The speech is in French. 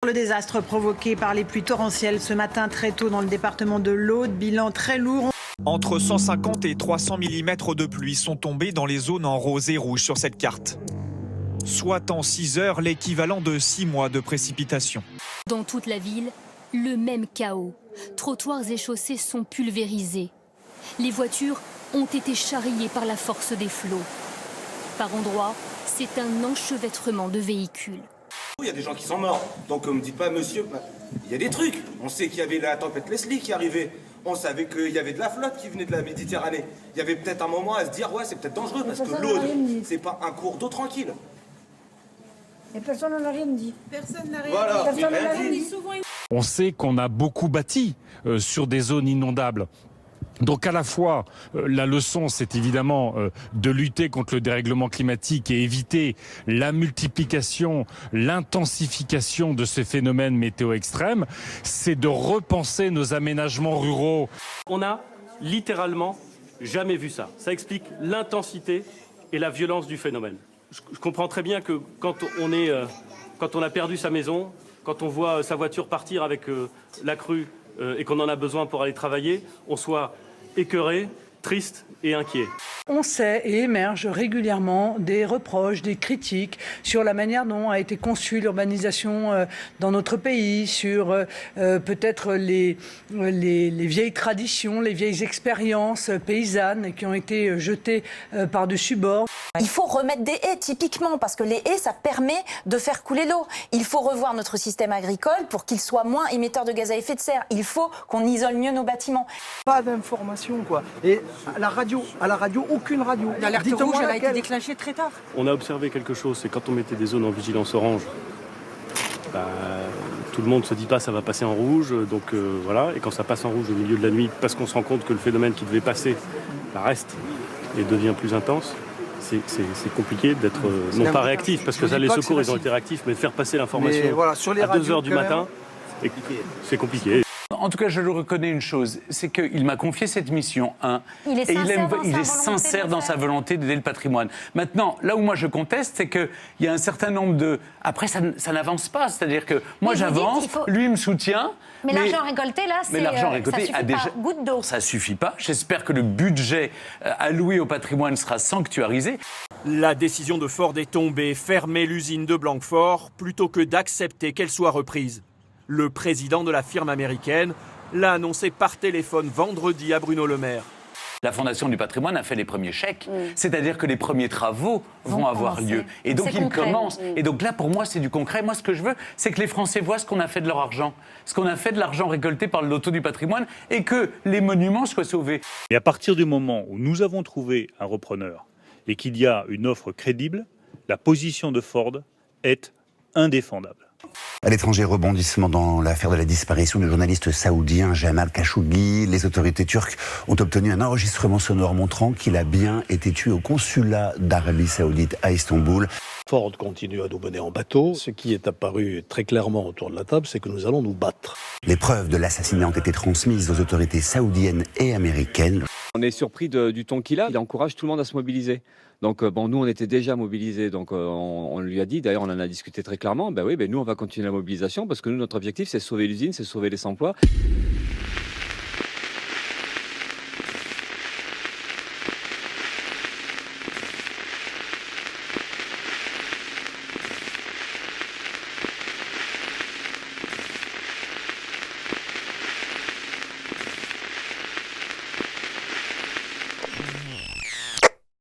Le désastre provoqué par les pluies torrentielles ce matin très tôt dans le département de l'Aude, bilan très lourd. Entre 150 et 300 mm de pluie sont tombés dans les zones en rose et rouge sur cette carte. Soit en 6 heures l'équivalent de 6 mois de précipitations. Dans toute la ville, le même chaos. Trottoirs et chaussées sont pulvérisés. Les voitures ont été charriées par la force des flots. Par endroits, c'est un enchevêtrement de véhicules. Il y a des gens qui sont morts, donc on me dit pas monsieur, il y a des trucs. On sait qu'il y avait la tempête Leslie qui arrivait, on savait qu'il y avait de la flotte qui venait de la Méditerranée. Il y avait peut-être un moment à se dire ouais c'est peut-être dangereux parce que l'Aude c'est pas un cours d'eau tranquille. Et personne n'en a rien dit. Personne n'a rien dit. On sait qu'on a beaucoup bâti sur des zones inondables. Donc à la fois, la leçon, c'est évidemment de lutter contre le dérèglement climatique et éviter la multiplication, l'intensification de ces phénomènes météo extrêmes. C'est de repenser nos aménagements ruraux. On n'a littéralement jamais vu ça. Ça explique l'intensité et la violence du phénomène. Je comprends très bien que quand on a perdu sa maison, quand on voit sa voiture partir avec la crue et qu'on en a besoin pour aller travailler, on soit écœuré, triste et inquiet. On sait et émerge régulièrement des reproches, des critiques sur la manière dont a été conçue l'urbanisation dans notre pays, sur peut-être les vieilles traditions, les vieilles expériences paysannes qui ont été jetées par-dessus bord. Il faut remettre des haies, typiquement, parce que les haies, ça permet de faire couler l'eau. Il faut revoir notre système agricole pour qu'il soit moins émetteur de gaz à effet de serre. Il faut qu'on isole mieux nos bâtiments. Pas d'information, quoi. Et à la radio, aucune radio. L'alerte rouge, elle a été déclenchée très tard. On a observé quelque chose, c'est quand on mettait des zones en vigilance orange, tout le monde se dit pas ça va passer en rouge, donc voilà. Et quand ça passe en rouge au milieu de la nuit, parce qu'on se rend compte que le phénomène qui devait passer reste et devient plus intense, c'est compliqué d'être non pas réactif, parce que ça, les secours ils ont été réactifs, mais de faire passer l'information voilà, à 2 heures du matin, c'est compliqué. En tout cas, je le reconnais une chose, c'est qu'il m'a confié cette mission, il est sincère dans sa volonté d'aider le patrimoine. Maintenant, là où moi je conteste, c'est qu'il y a un certain nombre de... Après, ça n'avance pas, c'est-à-dire que moi j'avance, lui il me soutient... Mais l'argent récolté, là, ça suffit pas, goutte d'eau. Ça suffit pas. J'espère que le budget alloué au patrimoine sera sanctuarisé. La décision de Ford est tombée, fermer l'usine de Blanquefort plutôt que d'accepter qu'elle soit reprise. Le président de la firme américaine l'a annoncé par téléphone vendredi à Bruno Le Maire. La Fondation du patrimoine a fait les premiers chèques, c'est-à-dire que les premiers travaux vont avoir lieu. Et donc ils commencent. Et donc là, pour moi, c'est du concret. Moi, ce que je veux, c'est que les Français voient ce qu'on a fait de leur argent, ce qu'on a fait de l'argent récolté par le loto du patrimoine, et que les monuments soient sauvés. Et à partir du moment où nous avons trouvé un repreneur et qu'il y a une offre crédible, la position de Ford est indéfendable. À l'étranger, rebondissement dans l'affaire de la disparition du journaliste saoudien Jamal Khashoggi. Les autorités turques ont obtenu un enregistrement sonore montrant qu'il a bien été tué au consulat d'Arabie Saoudite à Istanbul. Ford continue à nous mener en bateau. Ce qui est apparu très clairement autour de la table, c'est que nous allons nous battre. Les preuves de l'assassinat ont été transmises aux autorités saoudiennes et américaines. On est surpris du ton qu'il a. Il encourage tout le monde à se mobiliser. Donc nous on était déjà mobilisés, donc on lui a dit, d'ailleurs on en a discuté très clairement, nous on va continuer la mobilisation parce que nous notre objectif c'est sauver l'usine, c'est sauver les emplois.